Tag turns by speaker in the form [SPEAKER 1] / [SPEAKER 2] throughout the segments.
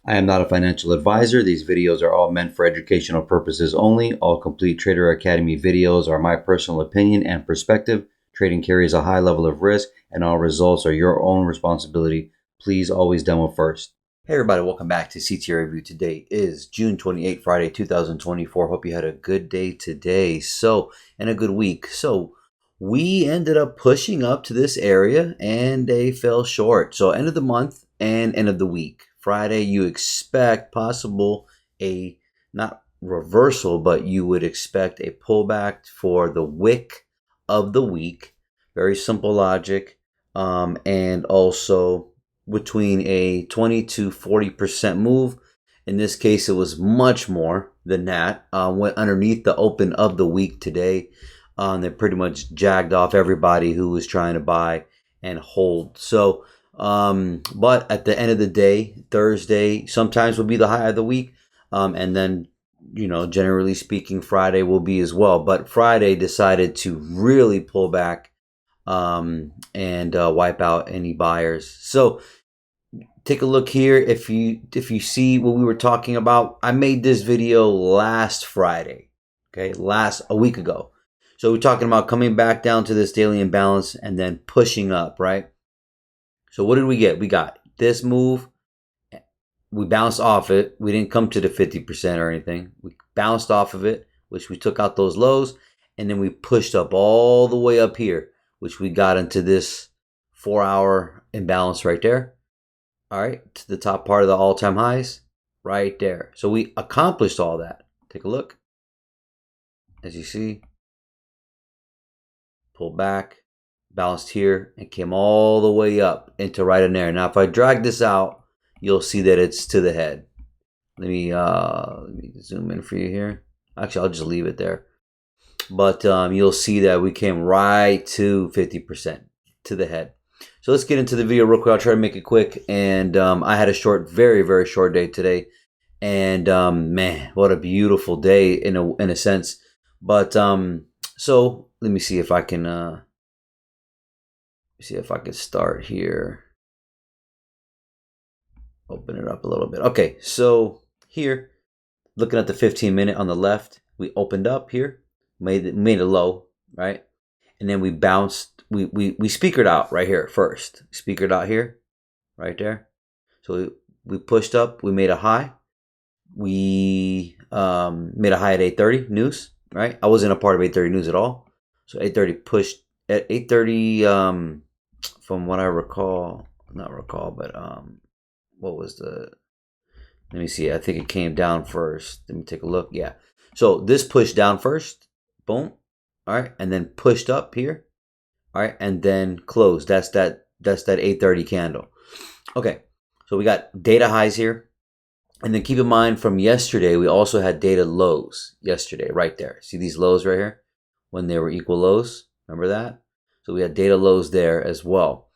[SPEAKER 1] I am not a financial advisor. These videos are all meant for educational purposes only. All Complete Trader Academy videos are my personal opinion and perspective. Trading carries a high level of risk, and all results are your own responsibility. Please always demo first. Hey everybody, welcome back to CTA Review. Today is June 28th, Friday, 2024. Hope you had a good day today. And a good week. We ended up pushing up to this area and they fell short. So end of the month and end of the week. Friday, you expect possible a not reversal, but you would expect a pullback for the wick of the week. Very simple logic. And also between a 20 to 40% move. In this case, it was much more than that. Went underneath the open of the week today. They pretty much jagged off everybody who was trying to buy and hold. But at the end of the day, Thursday sometimes will be the high of the week. And then, generally speaking, Friday will be as well. But Friday decided to really pull back and wipe out any buyers. So take a look here. If you see what we were talking about, I made this video last Friday, a week ago. So we're talking about coming back down to this daily imbalance and then pushing up, right? So what did we get? We got this move. We bounced off it. We didn't come to the 50% or anything. We bounced off of it, which we took out those lows. And then we pushed up all the way up here, which we got into this 4-hour imbalance right there. All right, to the top part of the all-time highs right there. So we accomplished all that. Take a look. As you see, pulled back, bounced here, and came all the way up into right in there. Now, if I drag this out, you'll see that it's to the head. Let me zoom in for you here. Actually, I'll just leave it there. But you'll see that we came right to 50% to the head. So let's get into the video real quick. I'll try to make it quick. And I had a very, very short day today. And man, what a beautiful day in a sense. But so let me see if I can start here. Open it up a little bit. Okay, so here, looking at the 15-minute on the left, we opened up here, made a low, right? And then we bounced, we speakered out right here first. Speakered out here, right there. So we pushed up, we made a high. We made a high at 8:30 news, right? I wasn't a part of 8:30 news at all. So 8:30 pushed at 8:30, from what I recall, but what was the, let me see, I think it came down first. Let me take a look. Yeah. So this pushed down first, boom. All right, and then pushed up here. All right, and then closed. That's that 8:30 candle. Okay. So we got data highs here. And then keep in mind from yesterday, we also had data lows yesterday right there. See these lows right here? When they were equal lows. Remember that? So we had data lows there as well.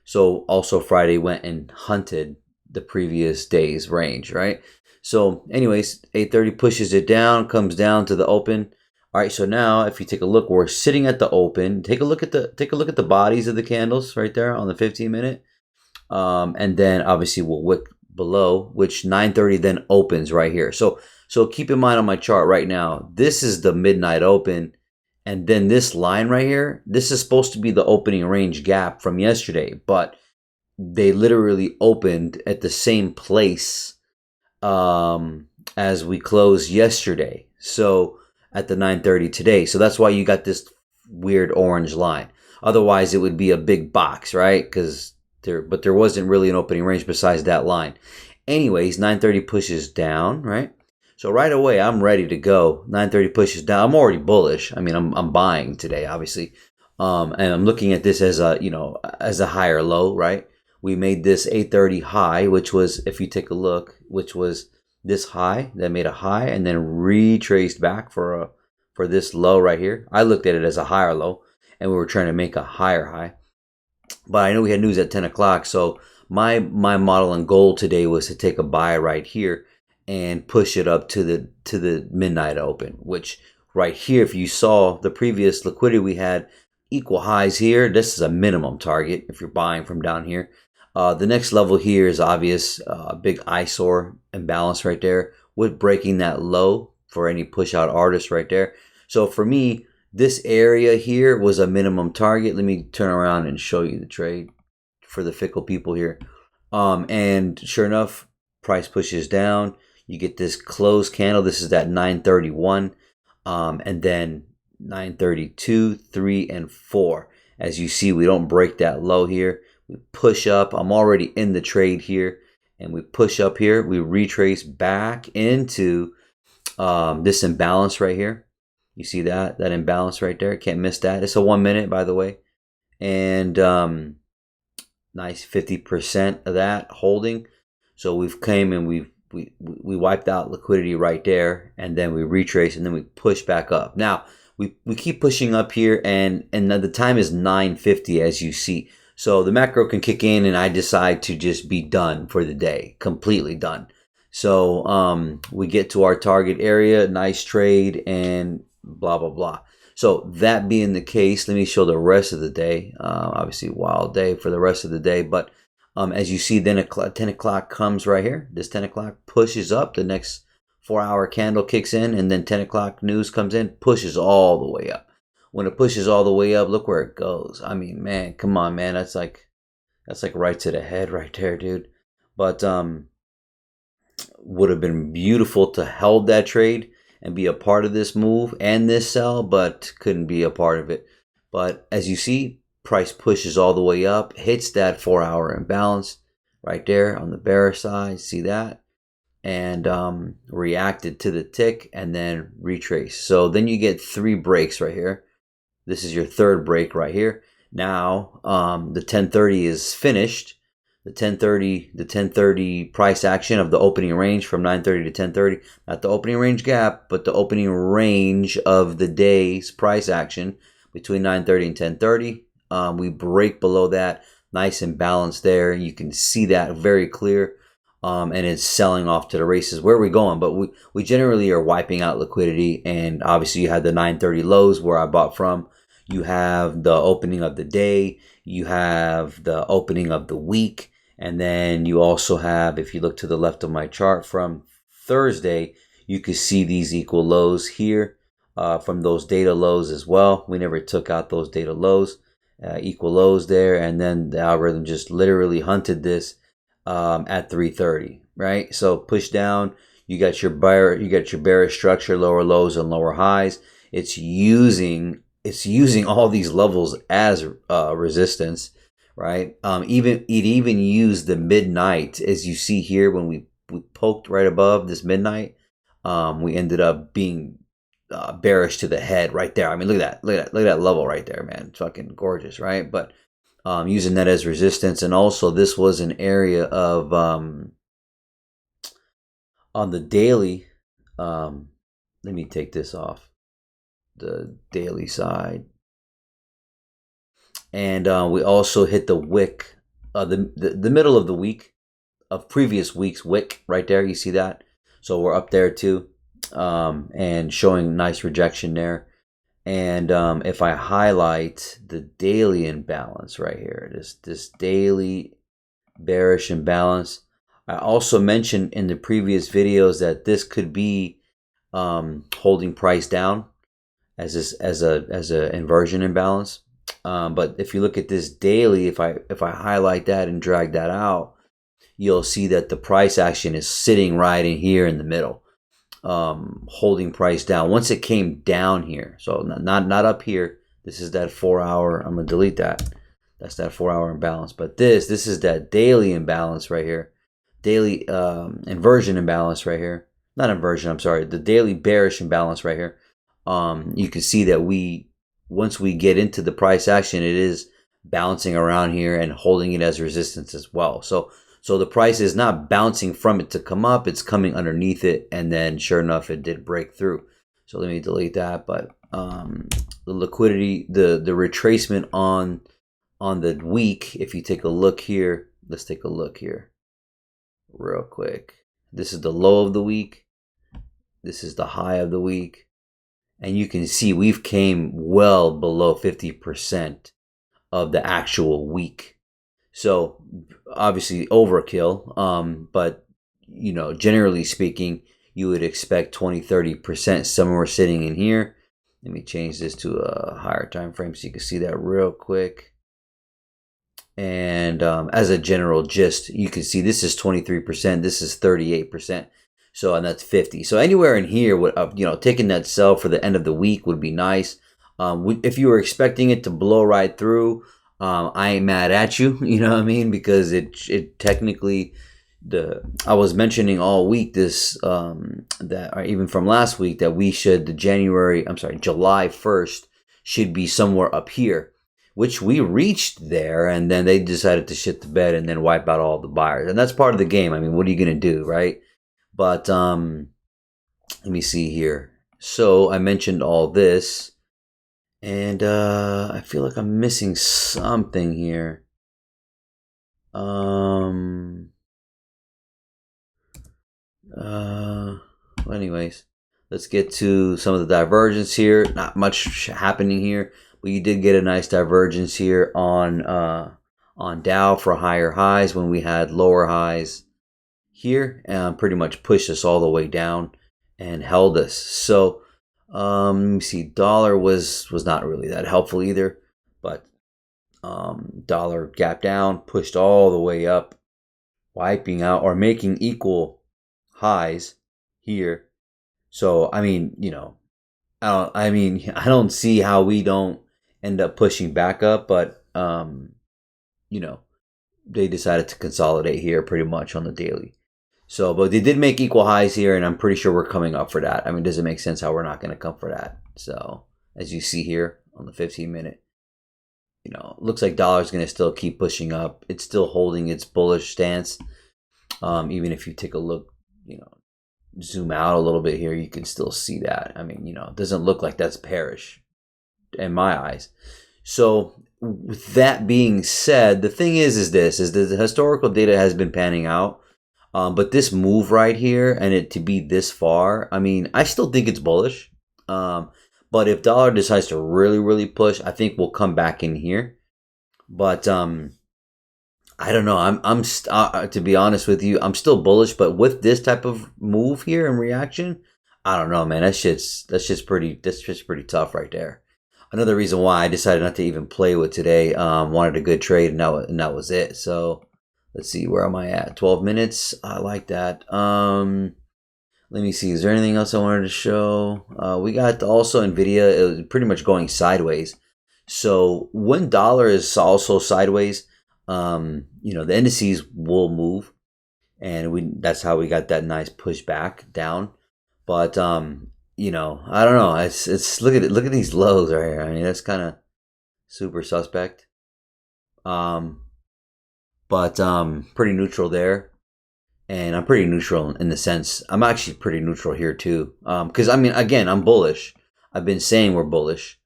[SPEAKER 1] So also Friday went and hunted the previous day's range, right? So anyways, 8:30 pushes it down, comes down to the open. All right, so now if you take a look, we're sitting at the open. Take a look at the bodies of the candles right there on the 15-minute. And then obviously we'll wick below, which 9:30 then opens right here. So keep in mind on my chart right now, this is the midnight open. And then this line right here, this is supposed to be the opening range gap from yesterday, but they literally opened at the same place as we closed yesterday. So at the 9:30 today. So that's why you got this weird orange line. Otherwise, it would be a big box, right? But there wasn't really an opening range besides that line. Anyways, 9:30 pushes down, right? So right away, I'm ready to go. 9:30 pushes down. I'm already bullish. I mean, I'm buying today, obviously. And I'm looking at this as a higher low, right? We made this 8:30 high, which was, if you take a look, which was this high that made a high and then retraced back for this low right here. I looked at it as a higher low, and we were trying to make a higher high. But I know we had news at 10 o'clock, so my model and goal today was to take a buy right here and push it up to the midnight open, which right here, if you saw the previous liquidity we had, equal highs here. This is a minimum target if you're buying from down here. The next level here is obvious, big eyesore imbalance right there with breaking that low for any push out artist right there. So for me, this area here was a minimum target. Let me turn around and show you the trade for the fickle people here. And sure enough, price pushes down. You get this closed candle. This is that 931, and then 932, 3, and 4. As you see, we don't break that low here. We push up. I'm already in the trade here, and we push up here. We retrace back into this imbalance right here. You see that imbalance right there? Can't miss that. It's a 1 minute, by the way, and nice 50% of that holding. So we've came and we wiped out liquidity right there, and then we retrace, and then we push back up. Now we keep pushing up here, and the time is 9:50, as you see. So the macro can kick in, and I decide to just be done for the day, completely done. So we get to our target area, nice trade, and blah blah blah. So that being the case, let me show the rest of the day. Obviously, wild day for the rest of the day. But as you see, then 10 o'clock comes right here. This 10 o'clock pushes up. The next 4-hour candle kicks in, and then 10 o'clock news comes in, pushes all the way up. When it pushes all the way up, look where it goes. I mean, man, come on, man. That's like right to the head right there, dude. But would have been beautiful to held that trade and be a part of this move and this sell, but couldn't be a part of it. But as you see, price pushes all the way up, hits that 4-hour imbalance right there on the bearish side. See that? And reacted to the tick and then retrace. So then you get 3 breaks right here. This is your 3rd break right here. Now the 1030 is finished. The 1030 price action of the opening range from 930 to 1030, not the opening range gap, but the opening range of the day's price action between 930 and 1030. We break below that, nice and balanced there. You can see that very clear, and it's selling off to the races. Where are we going? But we generally are wiping out liquidity, and obviously you had the 930 lows where I bought from. You have the opening of the day. You have the opening of the week. And then you also have, if you look to the left of my chart from Thursday, you can see these equal lows here from those data lows as well. We never took out those data lows, equal lows there. And then the algorithm just literally hunted this at 330, right? So push down, you got your bearish structure, lower lows and lower highs. It's using all these levels as resistance, right? It even used the midnight, as you see here when we poked right above this midnight. We ended up being bearish to the head right there. I mean, look at that level right there, man. It's fucking gorgeous, right? But using that as resistance, and also this was an area of on the daily. Let me take this off the daily side. And we also hit the wick, the middle of the week, of previous week's wick right there. You see that? So we're up there too, and showing nice rejection there. And if I highlight the daily imbalance right here, this daily bearish imbalance, I also mentioned in the previous videos that this could be holding price down as a inversion imbalance. But if you look at this daily, if I highlight that and drag that out, you'll see that the price action is sitting right in here in the middle, holding price down. Once it came down here, so not up here. This is that 4-hour. I'm gonna delete that. That's that 4-hour imbalance. But this is that daily imbalance right here, daily inversion imbalance right here. Not inversion. I'm sorry. The daily bearish imbalance right here. You can see that once we get into the price action, it is bouncing around here and holding it as resistance as well. So the price is not bouncing from it to come up, it's coming underneath it, and then sure enough, it did break through. So let me delete that. But the liquidity, the retracement on the week, if you take a look here, let's take a look here real quick. This is the low of the week. This is the high of the week. And you can see we've came well below 50% of the actual week. So obviously overkill. But generally speaking, you would expect 20-30% somewhere sitting in here. Let me change this to a higher time frame so you can see that real quick. And as a general gist, you can see this is 23%, this is 38%. So, and that's 50. So anywhere in here, would taking that sell for the end of the week would be nice. If you were expecting it to blow right through, I ain't mad at you. You know what I mean? Because it technically, I was mentioning all week this that, or even from last week, that we should July 1st should be somewhere up here, which we reached there, and then they decided to shit the bed and then wipe out all the buyers, and that's part of the game. I mean, what are you gonna do, right? But let me see here. So I mentioned all this, and I feel like I'm missing something here. Well, anyways, let's get to some of the divergence here. Not much happening here, but you did get a nice divergence here on Dow for higher highs when we had lower highs here, and pretty much pushed us all the way down and held us. So let me see. Dollar was not really that helpful either, but dollar gap down, pushed all the way up, wiping out or making equal highs here. So I mean, I don't see how we don't end up pushing back up, but they decided to consolidate here pretty much on the daily. So, but they did make equal highs here, and I'm pretty sure we're coming up for that. I mean, does it make sense how we're not going to come for that? So, as you see here on the 15-minute, looks like dollar's going to still keep pushing up. It's still holding its bullish stance. Even if you take a look, zoom out a little bit here, you can still see that. I mean, it doesn't look like that's bearish in my eyes. So with that being said, the thing is that the historical data has been panning out. But this move right here and it to be this far, I mean, I still think it's bullish. But if dollar decides to really, really push, I think we'll come back in here. But I don't know. I'm to be honest with you, I'm still bullish. But with this type of move here and reaction, I don't know, man. That's just pretty tough right there. Another reason why I decided not to even play with today. Wanted a good trade, and that was it. So let's see, where am I at? 12 minutes. I like that. Let me see. Is there anything else I wanted to show? We got also Nvidia. It was pretty much going sideways. So when dollar is also sideways, the indices will move, and that's how we got that nice pushback down. But I don't know. It's look at these lows right here. I mean, that's kind of super suspect. But pretty neutral there, and I'm pretty neutral in the sense I'm actually pretty neutral here too. Because I mean, again, I'm bullish. I've been saying we're bullish.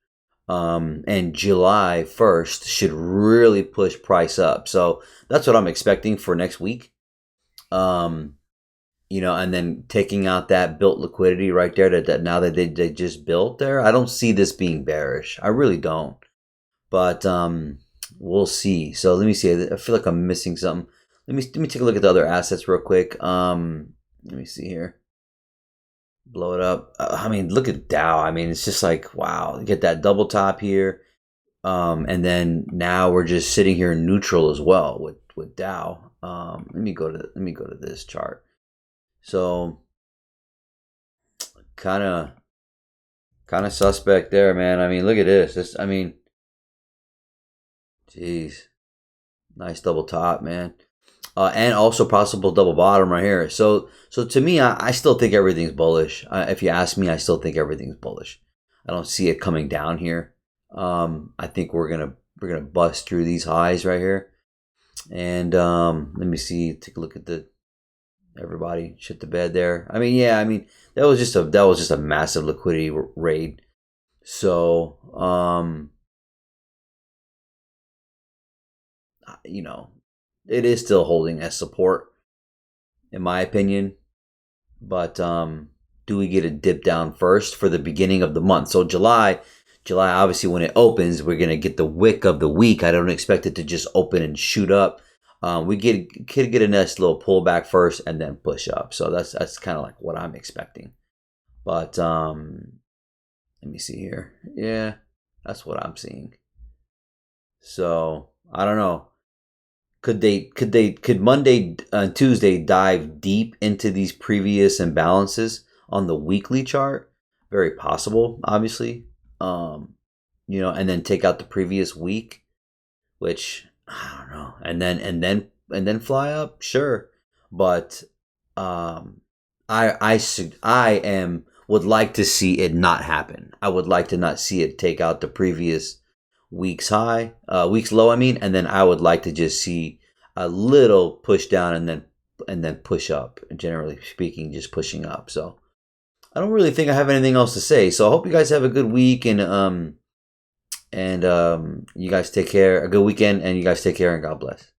[SPEAKER 1] And July 1st should really push price up. So that's what I'm expecting for next week. And then taking out that built liquidity right there that now that they just built there, I don't see this being bearish. I really don't. But we'll see. So let me see. I feel like I'm missing something. Let me take a look at the other assets real quick. Let me see here. Blow it up. I mean, look at Dow. I mean, it's just like, wow, get that double top here. And then now we're just sitting here neutral as well with Dow. Let me go to this chart. So kind of suspect there, man. I mean, look at this. I mean, geez, nice double top, man. And also possible double bottom right here. So to me, I still think everything's bullish. If you ask me, I still think everything's bullish. I don't see it coming down here. I think we're gonna bust through these highs right here. And let me see. Take a look at everybody shit the bed there. I mean, yeah. I mean, that was just a massive liquidity raid. So it is still holding as support, in my opinion. But do we get a dip down first for the beginning of the month? So July July, obviously, when it opens, we're gonna get the wick of the week. I don't expect it to just open and shoot up. We could get a nice little pullback first and then push up. So that's kind of like what I'm expecting. But let me see here. Yeah, that's what I'm seeing. So I don't know. Could Monday and Tuesday dive deep into these previous imbalances on the weekly chart? Very possible, obviously. And then take out the previous week, which I don't know, and then fly up, sure. But I am would like to see it not happen. I would like to not see it take out the previous week's low. I mean, and then I would like to just see a little push down and then push up. Generally speaking, just pushing up. So I don't really think I have anything else to say. So I hope you guys have a good week and you guys take care. A good weekend, and you guys take care, and God bless.